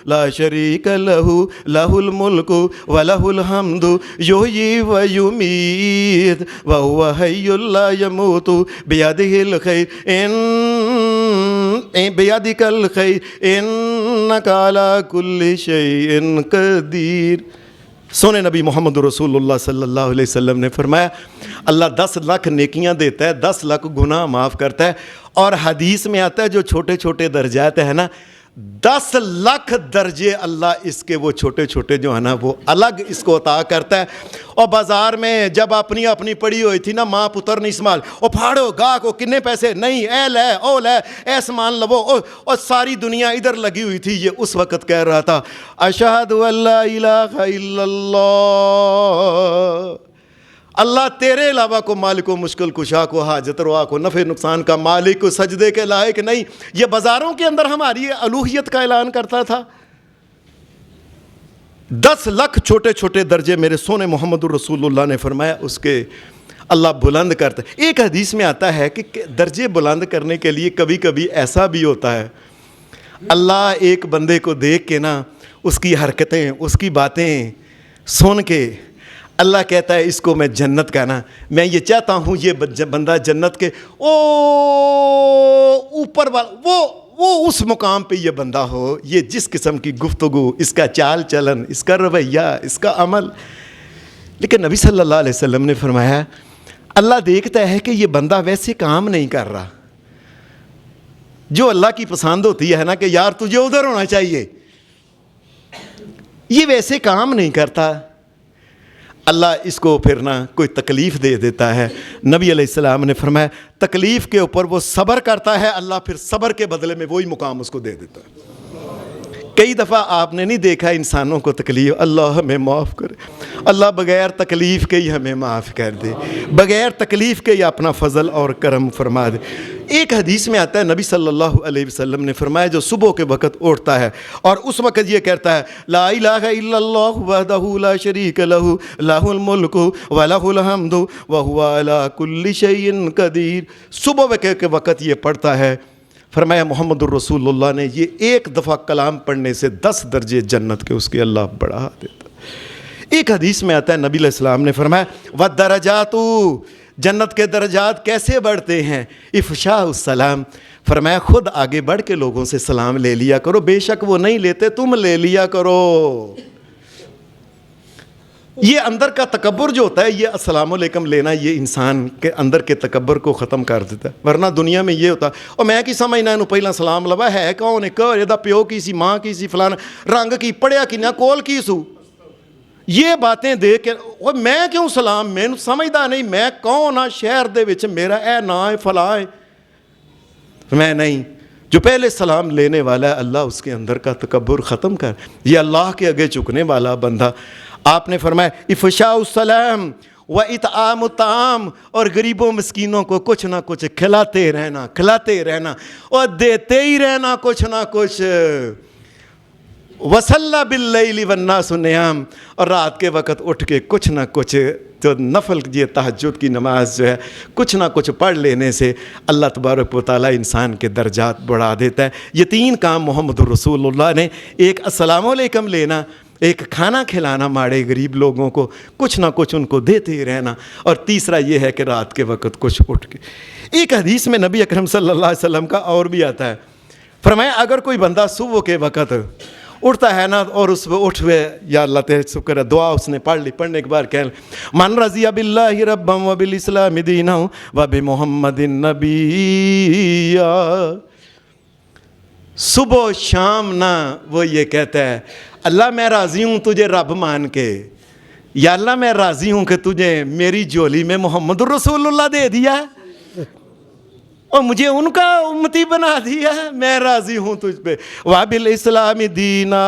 لا شریک لہ لہ الملک ولہ الحمد یحیی و یمیت وہو حی لا یموت بیدہ الخیر انک علی کل شیء قدیر۔ سونے نبی محمد رسول اللہ صلی اللہ علیہ وسلم نے فرمایا اللہ 10 لاکھ نیکیاں دیتا ہے، 10 لاکھ گناہ معاف کرتا ہے، اور حدیث میں آتا ہے جو چھوٹے چھوٹے درجات ہیں نا 10 لاکھ درجے اللہ اس کے وہ چھوٹے چھوٹے جو ہیں نا وہ الگ اس کو عطا کرتا ہے۔ اور بازار میں جب اپنی پڑی ہوئی تھی نا ماں پتر نہیں سنبھال، اور پھاڑو گاہ کو کتنے پیسے نہیں، اے لے او لے اے سامان لو، اور ساری دنیا ادھر لگی ہوئی تھی، یہ اس وقت کہہ رہا تھا اشہد ان لا الہ الا اللہ، اللہ تیرے علاوہ کو مالک و مشکل کشا کو حاجت روا کو نفع نقصان کا مالک کو سجدے کے لائق نہیں۔ یہ بازاروں کے اندر ہماری الوہیت کا اعلان کرتا تھا۔ 10 لاکھ چھوٹے چھوٹے درجے میرے سونے محمد الرسول اللہ نے فرمایا اس کے اللہ بلند کرتا ہے۔ ایک حدیث میں آتا ہے کہ درجے بلند کرنے کے لیے کبھی کبھی ایسا بھی ہوتا ہے اللہ ایک بندے کو دیکھ کے نا اس کی حرکتیں اس کی باتیں سن کے اللہ کہتا ہے اس کو میں جنت کا نا میں یہ چاہتا ہوں یہ بندہ جنت کے اوپر والا وہ اس مقام پہ یہ بندہ ہو، یہ جس قسم کی گفتگو، اس کا چال چلن، اس کا رویہ، اس کا عمل۔ لیکن نبی صلی اللہ علیہ وسلم نے فرمایا اللہ دیکھتا ہے کہ یہ بندہ ویسے کام نہیں کر رہا جو اللہ کی پسند ہوتی ہے نا کہ یار تجھے ادھر ہونا چاہیے، یہ ویسے کام نہیں کرتا، اللہ اس کو پھر نہ کوئی تکلیف دے دیتا ہے۔ نبی علیہ السلام نے فرمایا تکلیف کے اوپر وہ صبر کرتا ہے، اللہ پھر صبر کے بدلے میں وہی مقام اس کو دے دیتا ہے۔ کئی دفعہ آپ نے نہیں دیکھا انسانوں کو تکلیف، اللہ ہمیں معاف کرے، اللہ بغیر تکلیف کے ہی ہمیں معاف کر دے، بغیر تکلیف کے ہی اپنا فضل اور کرم فرما دے۔ ایک حدیث میں آتا ہے نبی صلی اللہ علیہ وسلم نے فرمایا جو صبح کے وقت اٹھتا ہے اور اس وقت یہ کہتا ہے لا الہ الا اللہ وحدہ لا شریک لہ لہ الملک ولہ الحمد وہو علی کل شیء قدیر، صبح کے وقت یہ پڑھتا ہے، فرمایا محمد الرسول اللہ نے یہ ایک دفعہ کلام پڑھنے سے 10 درجے جنت کے اس کے اللہ بڑھا دیتا۔ ایک حدیث میں آتا ہے نبی علیہ السلام نے فرمایا وَالدَّرَجَاتُ، جنت کے درجات کیسے بڑھتے ہیں؟ افشاء السلام، فرمایا خود آگے بڑھ کے لوگوں سے سلام لے لیا کرو، بے شک وہ نہیں لیتے تم لے لیا کرو۔ یہ اندر کا تکبر جو ہوتا ہے، یہ السلام علیکم لینا، یہ انسان کے اندر کے تکبر کو ختم کر دیتا ہے۔ ورنہ دنیا میں یہ ہوتا اور میں کی سمجھنا انہوں پہلا سلام لوا ہے کون ہے، یہ پیو کی سی، ماں کی سی، فلانا رنگ کی، پڑھیا کی نہ کول کی سو، یہ باتیں دیکھ کے میں کیوں سلام، میں سمجھدا نہیں میں کون ہاں شہر دے وچ میرا اے نا ہے فلاں ہے، میں نہیں۔ جو پہلے سلام لینے والا ہے اللہ اس کے اندر کا تکبر ختم کر، یہ اللہ کے آگے جھکنے والا بندہ۔ آپ نے فرمایا افشاء السلام و اطعام الطعام، اور غریبوں مسکینوں کو کچھ نہ کچھ کھلاتے رہنا اور دیتے ہی رہنا کچھ نہ کچھ۔ وصلی باللیل والناس نیام، اور رات کے وقت اٹھ کے کچھ نہ کچھ جو نفل یہ تہجد کی نماز جو ہے کچھ نہ کچھ پڑھ لینے سے اللہ تبارک و تعالیٰ انسان کے درجات بڑھا دیتا ہے۔ یہ 3 کام محمد رسول اللہ نے، ایک السلام علیکم لینا، ایک کھانا کھلانا ماڑے غریب لوگوں کو، کچھ نہ کچھ ان کو دیتے ہی رہنا، اور تیسرا یہ ہے کہ رات کے وقت کچھ اٹھ کے۔ ایک حدیث میں نبی اکرم صلی اللہ علیہ وسلم کا اور بھی آتا ہے، فرمایا اگر کوئی بندہ صبح کے وقت اٹھتا ہے نا اور اس پہ اٹھ ہوئے یا اللہ تیرے شکر ہے دعا اس نے پڑھ لی، پڑھنے کے بعد کہہ من رضی باللہ ربا وبالاسلام دینا وبمحمد نبیا، صبح شام نہ وہ یہ کہتا ہے اللہ میں راضی ہوں تجھے رب مان کے، یا اللہ میں راضی ہوں کہ تجھے میری جولی میں محمد الرسول اللہ دے دیا اور مجھے ان کا امتی بنا دیا، میں راضی ہوں تجھ پہ، وبالاسلام دینا،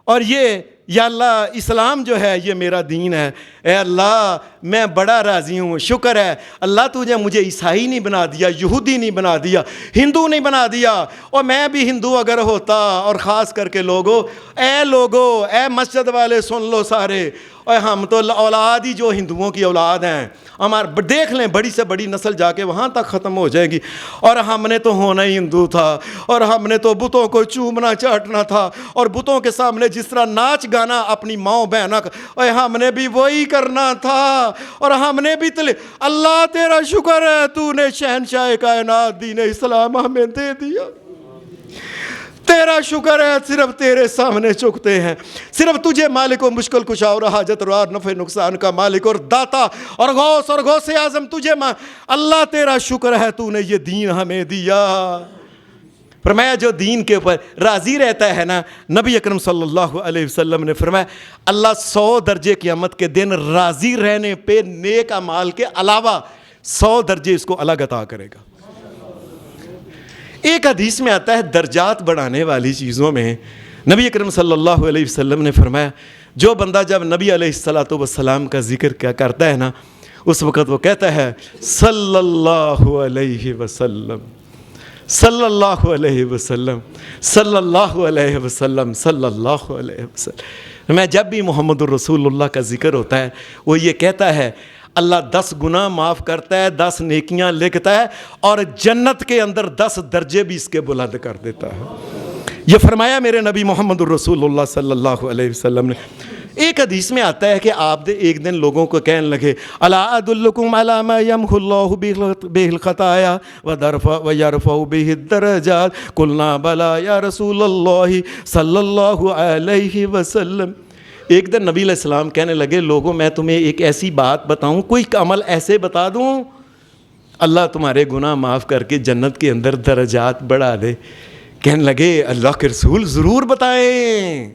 اور یہ یا اللہ اسلام جو ہے یہ میرا دین ہے، اے اللہ میں بڑا راضی ہوں، شکر ہے اللہ تجھے مجھے عیسائی نہیں بنا دیا، یہودی نہیں بنا دیا، ہندو نہیں بنا دیا، اور میں بھی ہندو اگر ہوتا، اور خاص کر کے لوگوں اے مسجد والے سن لو سارے، اور ہم تو اولاد ہی جو ہندوؤں کی اولاد ہیں، ہمارے دیکھ لیں بڑی سے بڑی نسل جا کے وہاں تک ختم ہو جائے گی، اور ہم نے تو ہونا ہی ہندو تھا، اور ہم نے تو بتوں کو چومنا چاٹنا تھا، اور بتوں کے سامنے جس طرح ناچ گانا اپنی ماں بہنوں کا، اور ہم نے بھی وہی کرنا تھا، اور ہم نے بھی اللہ تیرا شکر ہے تو نے شہنشاہ کائنات دین اسلام ہمیں دے دیا، تیرا شکر ہے صرف تیرے سامنے چکتے ہیں، صرف تجھے مالک و مشکل کشا اور حاجت روا نفع نقصان کا مالک اور داتا اور غوث اعظم تجھے اللہ تیرا شکر ہے تو نے یہ دین ہمیں دیا۔ فرمایا جو دین کے اوپر راضی رہتا ہے نا، نبی اکرم صلی اللہ علیہ وسلم نے فرمایا اللہ 100 درجے قیامت کے دن راضی رہنے پہ نیک اعمال کے علاوہ 100 درجے اس کو الگ عطا کرے گا۔ ایک حدیث میں آتا ہے درجات بڑھانے والی چیزوں میں نبی اکرم صلی اللہ علیہ وسلم نے فرمایا جو بندہ جب نبی علیہ السلام کا ذکر کیا کرتا ہے نا، اس وقت وہ کہتا ہے صلی اللہ علیہ وسلم، صلی اللہ علیہ وسلم، صلی اللہ علیہ وسلم، صلی اللہ علیہ وسلم۔ میں جب بھی محمد الرسول اللہ کا ذکر ہوتا ہے وہ یہ کہتا ہے اللہ 10 گناہ معاف کرتا ہے، 10 نیکیاں لکھتا ہے، اور جنت کے اندر 10 درجے بھی اس کے بلند کر دیتا ہے۔ یہ فرمایا میرے نبی محمد الرسول اللہ صلی اللہ علیہ وسلم نے۔ ایک حدیث میں آتا ہے کہ آپ ایک دن لوگوں کو کہنے لگے الا ادلکم علی ما یمحو اللہ بہ الخطایا ویرفع بہ الدرجات قلنا بلی یا رسول اللہ صلی اللہ علیہ وسلم۔ ایک دن نبی علیہ السلام کہنے لگے لوگوں میں تمہیں ایک ایسی بات بتاؤں، کوئی عمل ایسے بتا دوں اللہ تمہارے گناہ معاف کر کے جنت کے اندر درجات بڑھا دے۔ کہنے لگے اللہ کے رسول ضرور بتائیں،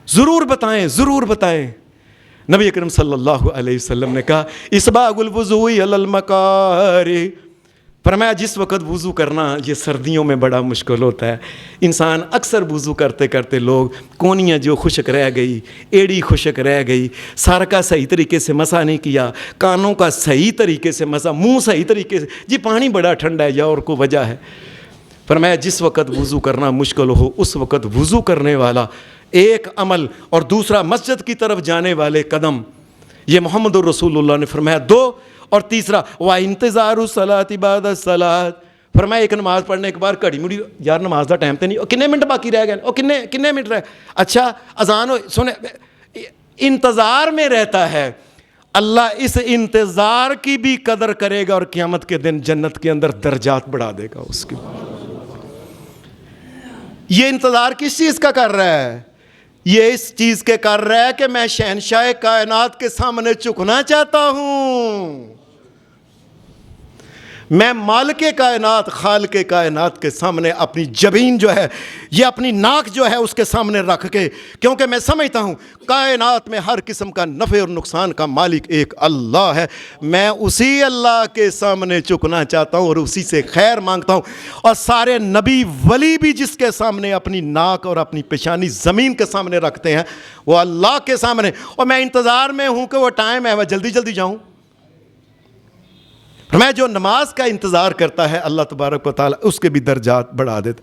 ضرور بتائیں، ضرور بتائیں۔ نبی اکرم صلی اللہ علیہ وسلم نے کہا اسباغ الوضوء علی المکارہ، فرمایا جس وقت وضو کرنا یہ سردیوں میں بڑا مشکل ہوتا ہے، انسان اکثر وضو کرتے کرتے لوگ کونیاں جو خشک رہ گئی، ایڑی خشک رہ گئی، سر کا صحیح طریقے سے مسح نہیں کیا، کانوں کا صحیح طریقے سے مسح، منہ صحیح طریقے سے، جی پانی بڑا ٹھنڈا ہے یا اور کوئی وجہ ہے۔ فرمایا جس وقت وضو کرنا مشکل ہو اس وقت وضو کرنے والا ایک عمل، اور دوسرا مسجد کی طرف جانے والے قدم، یہ محمد الرسول اللہ نے فرمایا 2، اور تیسرا وَانتظار الصلاۃ بعد الصلاۃ، فرمایا ایک نماز پڑھنے کے بعد گھڑی مڑی، یار نماز دا ٹائم تے نہیں، اور کتنے منٹ باقی رہ گئے، اور کتنے منٹ رہ، اچھا اذان ہو، سنے انتظار میں رہتا ہے۔ اللہ اس انتظار کی بھی قدر کرے گا اور قیامت کے دن جنت کے اندر درجات بڑھا دے گا اس کی۔ یہ انتظار کس چیز کا کر رہا ہے؟ یہ اس چیز کے کر رہا ہے کہ میں شہنشاہ کائنات کے سامنے جھکنا چاہتا ہوں، میں مالک کائنات خالق کائنات کے سامنے اپنی جبین جو ہے، یہ اپنی ناک جو ہے اس کے سامنے رکھ کے، کیونکہ میں سمجھتا ہوں کائنات میں ہر قسم کا نفع اور نقصان کا مالک ایک اللہ ہے، میں اسی اللہ کے سامنے جھکنا چاہتا ہوں اور اسی سے خیر مانگتا ہوں۔ اور سارے نبی ولی بھی جس کے سامنے اپنی ناک اور اپنی پیشانی زمین کے سامنے رکھتے ہیں وہ اللہ کے سامنے، اور میں انتظار میں ہوں کہ وہ ٹائم ہے میں جلدی جلدی جاؤں۔ میں جو نماز کا انتظار کرتا ہے اللہ تبارک و تعالیٰ اس کے بھی درجات بڑھا دیتا۔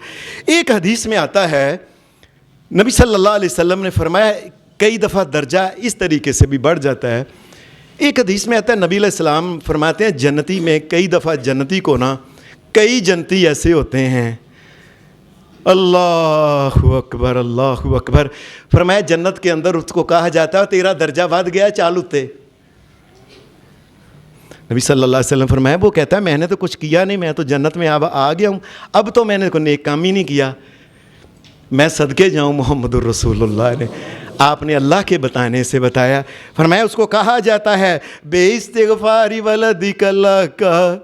ایک حدیث میں آتا ہے نبی صلی اللہ علیہ وسلم نے فرمایا کئی دفعہ درجہ اس طریقے سے بھی بڑھ جاتا ہے۔ ایک حدیث میں آتا ہے نبی علیہ السلام فرماتے ہیں جنتی میں کئی دفعہ جنتی کو نا کئی جنتی ایسے ہوتے ہیں، اللہ اکبر اللہ اکبر، فرمایا جنت کے اندر اس کو کہا جاتا ہے تیرا درجہ بڑھ گیا چال اتے۔ نبی صلی اللہ علیہ وسلم فرمایا وہ کہتا ہے میں نے تو کچھ کیا نہیں، میں تو جنت میں اب آ گیا ہوں، اب تو میں نے کوئی نیک کام ہی نہیں کیا۔ میں صدقے جاؤں محمد الرسول اللہ نے، آپ نے اللہ کے بتانے سے بتایا، فرمایا اس کو کہا جاتا ہے بے استغفاری ولدک اللہ کا،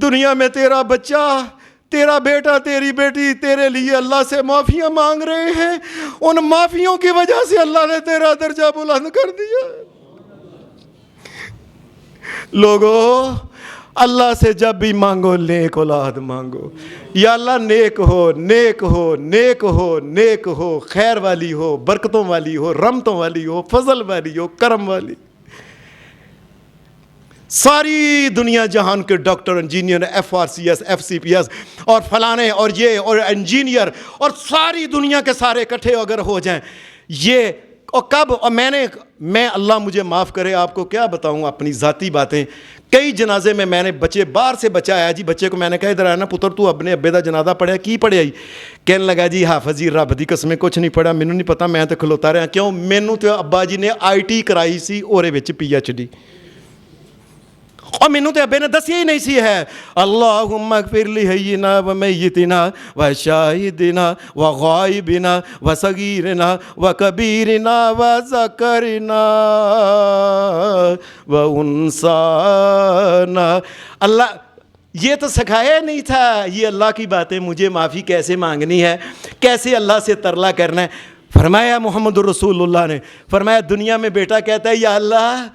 دنیا میں تیرا بچہ، تیرا بیٹا، تیری بیٹی تیرے لیے اللہ سے معافیاں مانگ رہے ہیں، ان معافیوں کی وجہ سے اللہ نے تیرا درجہ بلند کر دیا۔ لوگو اللہ سے جب بھی مانگو نیک اولاد مانگو، یا اللہ نیک ہو نیک ہو نیک ہو نیک ہو، خیر والی ہو، برکتوں والی ہو، رحمتوں والی ہو، فضل والی ہو، کرم والی۔ ساری دنیا جہان کے ڈاکٹر، انجینئر، FRCS، FCPS اور فلانے اور یہ اور انجینئر اور ساری دنیا کے سارے اکٹھے اگر ہو جائیں، یہ اور کب، اور میں اللہ مجھے معاف کرے آپ کو کیا بتاؤں اپنی ذاتی باتیں، کئی جنازے میں نے بچے باہر سے بچہ آیا جی، بچے کو میں نے کہا ادھر آیا نا پتر تو اپنے ابے دا جنازہ پڑھیا کی پڑھیا ہی، کہنے لگا جی حافظ جی رب دی قسمیں کچھ نہیں پڑھا، مینوں نہیں پتا، میں تو کھلوتا رہا، کیوں مینوں تو ابا جی نے IT کرائی سی اورے وچ PhD، اور مینوں تے ابے نے دسیا ہی نہیں سی ہے اللہم اغفر لحینا و میتنا و شاہدنا و غائبنا و صغیرنا و کبیرنا و ذکرنا و انسانا۔ اللہ یہ تو سکھایا نہیں تھا، یہ اللہ کی باتیں مجھے معافی کیسے مانگنی ہے، کیسے اللہ سے ترلا کرنا ہے۔ فرمایا محمد الرسول اللہ نے فرمایا دنیا میں بیٹا کہتا ہے یا اللہ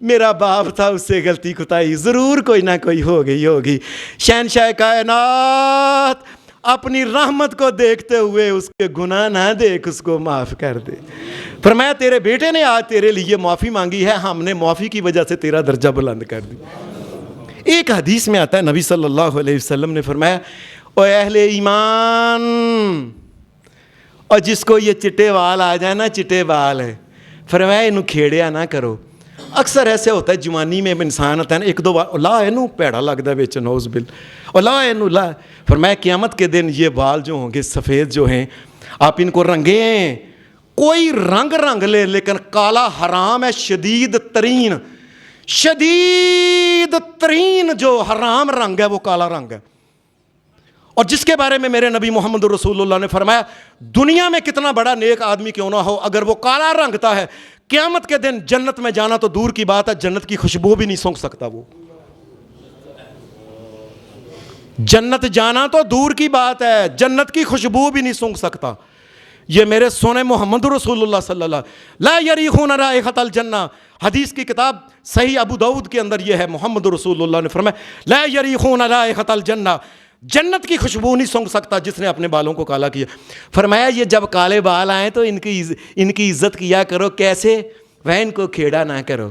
میرا باپ تھا اس سے غلطی کوتاہی ضرور کوئی نہ کوئی ہو گئی ہوگی، شہنشاہ کائنات اپنی رحمت کو دیکھتے ہوئے اس کے گناہ نہ دیکھ، اس کو معاف کر دے۔ فرمایا تیرے بیٹے نے آج تیرے لیے معافی مانگی ہے، ہم نے معافی کی وجہ سے تیرا درجہ بلند کر دی۔ ایک حدیث میں آتا ہے نبی صلی اللہ علیہ وسلم نے فرمایا اے اہل ایمان، اور جس کو یہ چٹے وال آ جائے نا، چٹے وال ہے، فرمایا انہوں کھیڑیا نہ کرو۔ اکثر ایسے ہوتا ہے جوانی میں انسان ہوتا ہے نا ایک دو بار لا اینو پیڑا لگتا ہے بیچ نوز بل اور لا اینو لا، فرمایا قیامت کے دن یہ بال جو ہوں گے سفید جو ہیں آپ ان کو رنگیں، کوئی رنگ لے لیکن کالا حرام ہے، شدید ترین جو حرام رنگ ہے وہ کالا رنگ ہے، اور جس کے بارے میں میرے نبی محمد رسول اللہ نے فرمایا دنیا میں کتنا بڑا نیک آدمی کیوں نہ ہو اگر وہ کالا رنگتا ہے قیامت کے دن جنت میں جانا تو دور کی بات ہے، جنت کی خوشبو بھی نہیں سونگھ سکتا، وہ جنت جانا تو دور کی بات ہے، جنت کی خوشبو بھی نہیں سونگھ سکتا۔ یہ میرے سونے محمد رسول اللہ صلی اللہ لا یریحون رائحۃ الجنہ، حدیث کی کتاب صحیح ابو داؤد کے اندر یہ ہے، محمد رسول اللہ نے فرمایا لا یریحون رائحۃ الجنہ، جنت کی خوشبو نہیں سونگھ سکتا جس نے اپنے بالوں کو کالا کیا۔ فرمایا یہ جب کالے بال آئیں تو ان کی عزت کیا کرو، کیسے؟ وہ ان کو کھیڑا نہ کرو،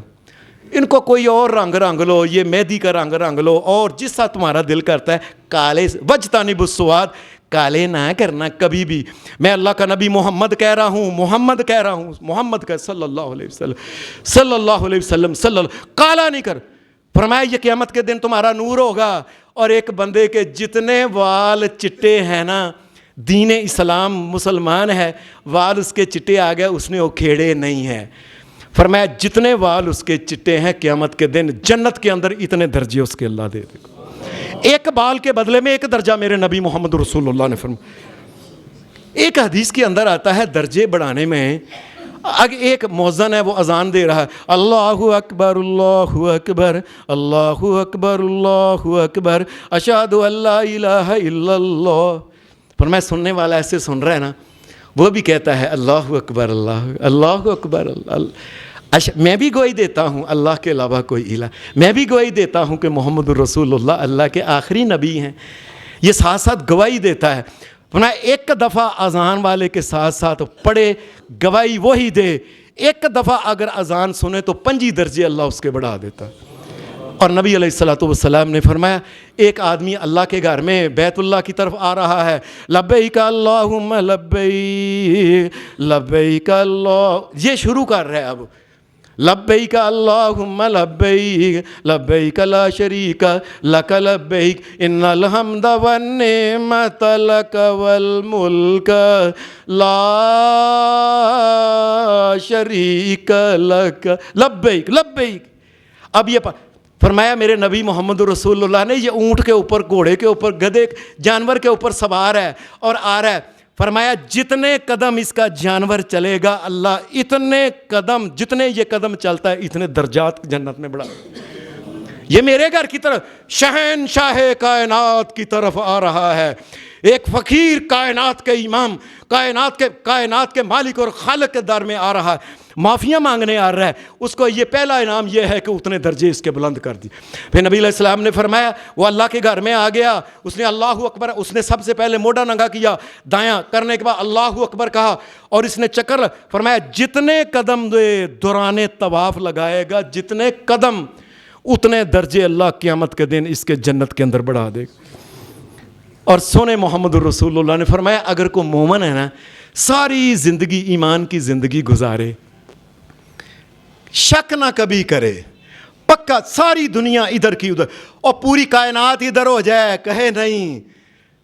ان کو کوئی اور رنگ رنگ لو، یہ مہندی کا رنگ رنگ لو، اور جس سا تمہارا دل کرتا ہے کالے وجتنبوا السواد، کالے نہ کرنا کبھی بھی۔ میں اللہ کا نبی محمد کہہ رہا ہوں، محمد کا صلی اللہ علیہ وسلم کالا نہیں کر۔ فرمایا یہ قیامت کے دن تمہارا نور ہوگا، اور ایک بندے کے جتنے وال چٹے ہیں نا، دین اسلام مسلمان ہے، وال اس کے چٹے آ گئے، اس نے وہ کھیڑے نہیں ہیں۔ فرمایا جتنے وال اس کے چٹے ہیں قیامت کے دن جنت کے اندر اتنے درجے اس کے اللہ دے دے گا، ایک بال کے بدلے میں ایک درجہ میرے نبی محمد رسول اللہ نے فرمایا۔ ایک حدیث کے اندر آتا ہے درجے بڑھانے میں، اگر ایک مؤذن ہے وہ اذان دے رہا ہے، اللہ اکبر اللہ اکبر اللہ اکبر اللہ اکبر اشہد ان لا الہ الا اللہ، فرمایا سننے والا ایسے سن رہا ہے نا، وہ بھی کہتا ہے اللہ اکبر اللہ اکبر اللہ۔ میں بھی گواہی دیتا ہوں اللہ کے علاوہ کوئی الہ، میں بھی گواہی دیتا ہوں کہ محمد الرسول اللہ کے آخری نبی ہیں، یہ ساتھ ساتھ گواہی دیتا ہے۔ ایک دفعہ اذان والے کے ساتھ ساتھ پڑھے، گواہی وہی دے، ایک دفعہ اگر اذان سنے تو 5 درجے اللہ اس کے بڑھا دیتا۔ اور نبی علیہ السلام نے فرمایا ایک آدمی اللہ کے گھر میں بیت اللہ کی طرف آ رہا ہے، لبیک اللہم لبیک لبیک اللہ، یہ شروع کر رہا ہے اب، لبیک اللہم لبیک لبیک لا شریک لک لبیک ان الحمد والنعمت لک والملک لا شریک لک لبیک لبیک۔ اب یہ فرمایا میرے نبی محمد رسول اللہ نے، یہ اونٹ کے اوپر، گھوڑے کے اوپر، گدھے جانور کے اوپر سوار ہے اور آ رہا ہے، فرمایا جتنے قدم اس کا جانور چلے گا اللہ اتنے قدم، جتنے یہ قدم چلتا ہے اتنے درجات جنت میں بڑھا۔ یہ میرے گھر کی طرف شہنشاہ کائنات کی طرف آ رہا ہے، ایک فقیر کائنات کے امام، کائنات کے مالک اور خالق کے در میں آ رہا ہے، معافیاں مانگنے آ رہا ہے، اس کو یہ پہلا انعام یہ ہے کہ اتنے درجے اس کے بلند کر دی۔ پھر نبی علیہ السلام نے فرمایا وہ اللہ کے گھر میں آ گیا، اس نے اللہ اکبر، اس نے سب سے پہلے موڈا ننگا کیا، دایاں کرنے کے بعد اللہ اکبر کہا، اور اس نے چکر فرمایا جتنے قدم دوران طواف لگائے گا، جتنے قدم اتنے درجے اللہ قیامت کے دن اس کے جنت کے اندر بڑھا دے گا۔ اور سونے محمد الرسول اللہ نے فرمایا اگر کوئی مومن ہے نا، ساری زندگی ایمان کی زندگی گزارے، شک نہ کبھی کرے، پکا ساری دنیا ادھر کی ادھر اور پوری کائنات ادھر ہو جائے، کہے نہیں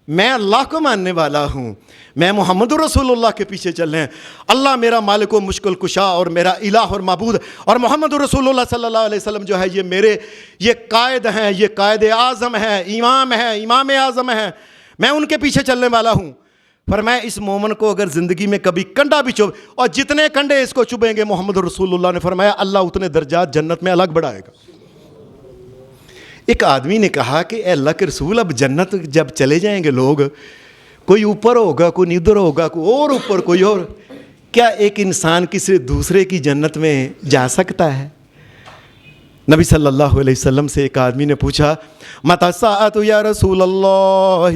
میں اللہ کو ماننے والا ہوں، میں محمد رسول اللہ کے پیچھے چل رہے ہیں، اللہ میرا مالک و مشکل کشا اور میرا الہ اور معبود، اور محمد رسول اللہ صلی اللہ علیہ وسلم جو ہے یہ میرے یہ قائد ہیں، یہ قائد اعظم ہیں، امام اعظم ہیں، میں ان کے پیچھے چلنے والا ہوں۔ فرمایا اس مومن کو اگر زندگی میں کبھی کنڈا بھی چوب، اور جتنے کنڈے اس کو چبھیں گے محمد رسول اللہ نے فرمایا اللہ اتنے درجات جنت میں الگ بڑھائے گا۔ ایک آدمی نے کہا کہ اے اللہ کے رسول اب جنت جب چلے جائیں گے لوگ، کوئی اوپر ہوگا، کوئی ندھر ہوگا، کوئی اور اوپر، کوئی اور، کیا ایک انسان کسی دوسرے کی جنت میں جا سکتا ہے؟ نبی صلی اللہ علیہ وسلم سے ایک آدمی نے پوچھا متی الساعۃ یا رسول اللہ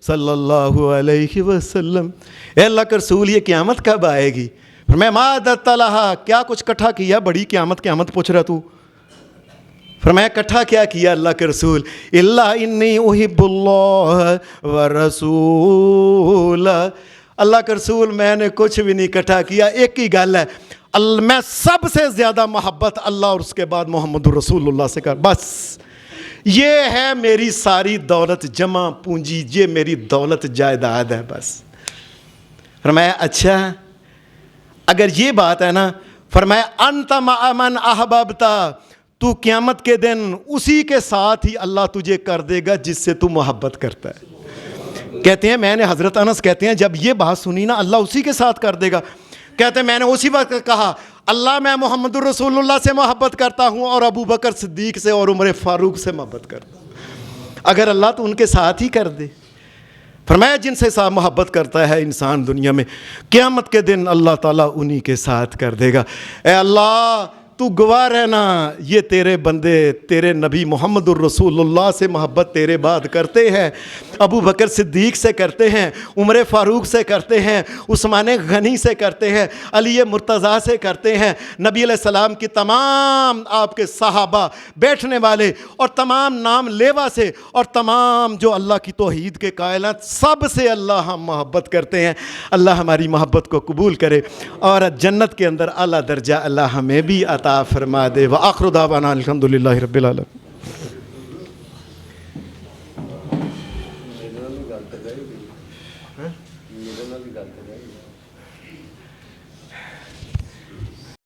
صلی اللہ علیہ وسلم، اے اللہ کے رسول یہ قیامت کب آئے گی؟ فرمایا ما اعددت لہا، کیا کچھ کٹھا کیا؟ بڑی قیامت پوچھ رہا تو؟ فرمایا کٹھا کیا کیا اللہ کے رسول؟ الا انی احب اللہ ورسول، اللہ کے رسول میں نے کچھ بھی نہیں کٹھا کیا، ایک ہی گل ہے، میں سب سے زیادہ محبت اللہ اور اس کے بعد محمد رسول اللہ سے کر، بس یہ ہے میری ساری دولت جمع پونجی، یہ میری دولت جائیداد ہے بس۔ فرمایا اچھا اگر یہ بات ہے نا، فرمایا انت مع من احببت، تو قیامت کے دن اسی کے ساتھ ہی اللہ تجھے کر دے گا جس سے تو محبت کرتا ہے۔ کہتے ہیں میں نے، حضرت انس کہتے ہیں جب یہ بات سنی نا اللہ اسی کے ساتھ کر دے گا، کہتے ہیں میں نے اسی وقت کہا اللہ میں محمد الرسول اللہ سے محبت کرتا ہوں اور ابو بکر صدیق سے اور عمر فاروق سے محبت کرتا ہوں، اگر اللہ تو ان کے ساتھ ہی کر دے۔ فرمایا جن سے صاحب محبت کرتا ہے انسان دنیا میں، قیامت کے دن اللہ تعالیٰ انہی کے ساتھ کر دے گا۔ اے اللہ تو گواہ رہنا، یہ تیرے بندے تیرے نبی محمد الرسول اللہ سے محبت تیرے بعد کرتے ہیں، ابو بکر صدیق سے کرتے ہیں، عمر فاروق سے کرتے ہیں، عثمان غنی سے کرتے ہیں، علی مرتضیٰ سے کرتے ہیں، نبی علیہ السلام کی تمام آپ کے صحابہ بیٹھنے والے اور تمام نام لیوا سے اور تمام جو اللہ کی توحید کے قائل ہیں، سب سے اللہ ہم محبت کرتے ہیں۔ اللہ ہماری محبت کو قبول کرے اور جنت کے اندر اعلیٰ درجہ اللہ ہمیں بھی عطا فرما دے۔ وآخر دعوانا الحمدللہ رب العالمین۔